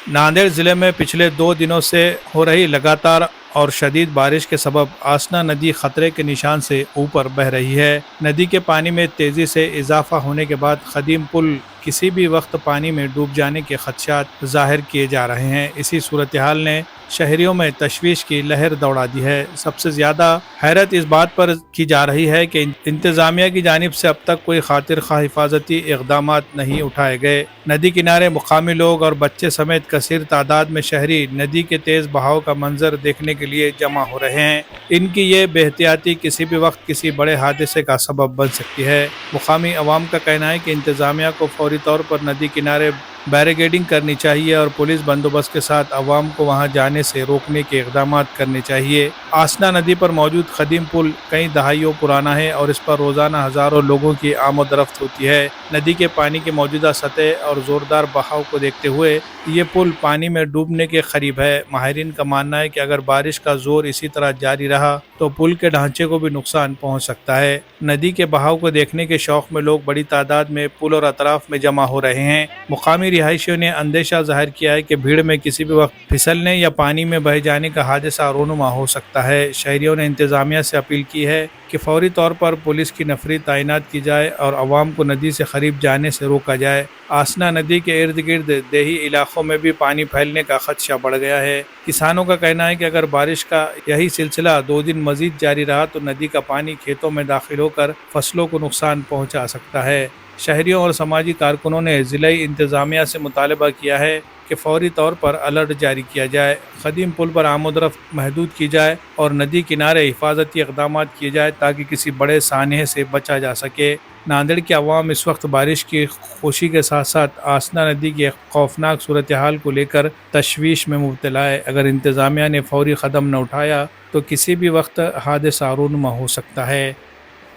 नांदेड़ जिले में पिछले 2 दिनों से हो रही लगातार और शदीद बारिश के सबब आसना नदी खतरे के निशान से ऊपर बह रही है। नदी के पानी में तेजी से इजाफा होने के बाद खदीम पुल किसी भी वक्त पानी में डूब जाने के खदशात जाहिर किए जा रहे हैं। इसी सूरत हाल ने शहरियों में तशवीश की लहर दौड़ा दी है। सबसे ज़्यादा हैरत इस बात पर की जा रही है कि इंतज़ामिया की जानिब से अब तक कोई खातिर खा हिफाजती इक़दाम नहीं उठाए गए। नदी किनारे मुकामी लोग और बच्चे समेत कसीर तादाद में शहरी नदी के तेज़ बहाव का मंजर देखने के लिए जमा हो रहे हैं। इनकी ये बेहतियाती किसी भी वक्त किसी बड़े हादसे का सबब बन सकती है। मुकामी अवाम का कहना है कि इंतज़ामिया को फौरी तौर पर नदी किनारे बैरिकेडिंग करनी चाहिए और पुलिस बंदोबस्त के साथ अवाम को वहां जाने से रोकने के इक़दाम करने चाहिए। आसना नदी पर मौजूद खदीम पुल कई दहाइयों पुराना है और इस पर रोज़ाना हज़ारों लोगों की आमद-रफ्त होती है। नदी के पानी की मौजूदा सतह और ज़ोरदार बहाव को देखते हुए ये पुल पानी में डूबने के करीब है। माहिरीन का मानना है कि अगर बारिश का जोर इसी तरह जारी रहा तो पुल के ढांचे को भी नुकसान पहुंच सकता है। नदी के बहाव को देखने के शौक में लोग बड़ी तादाद में पुल और अतराफ में जमा हो रहे हैं। मुकामी रिहायशियों ने अंदेशा जाहिर किया है कि भीड़ में किसी भी वक्त फिसलने या पानी में बह जाने का हादसा रोनुमा हो सकता है। शहरियों ने इंतज़ामिया से अपील की है कि फौरी तौर पर पुलिस की नफरी तैनात की जाए और अवाम को नदी से करीब जाने से रोका जाए। आसना नदी के इर्द गिर्द देही इलाकों में भी पानी फैलने का खदशा बढ़ गया है। किसानों का कहना है कि अगर बारिश का यही सिलसिला 2 दिन मजीद जारी रहा तो नदी का पानी खेतों में दाखिल होकर फसलों को नुकसान पहुंचा सकता है। शहरियों और समाजी कारकुनों ने ज़िलाई इंतज़ामिया से मुतालबा किया है कि फौरी तौर पर अलर्ट जारी किया जाए, खदीम पुल पर आमद-रफ्त महदूद की जाए और नदी किनारे हिफाजती इक़दाम किए जाए ताकि किसी बड़े सानहे से बचा जा सके। नांदेड़ के अवाम इस वक्त बारिश की खुशी के साथ साथ आसना नदी की खौफनाक सूरत हाल को लेकर तशवीश में मुब्तला है। अगर इंतज़ामिया ने फौरी कदम न उठाया तो किसी भी वक्त हादसा रूनुमा हो सकता है।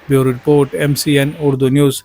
Bureau report MCN Urdu news.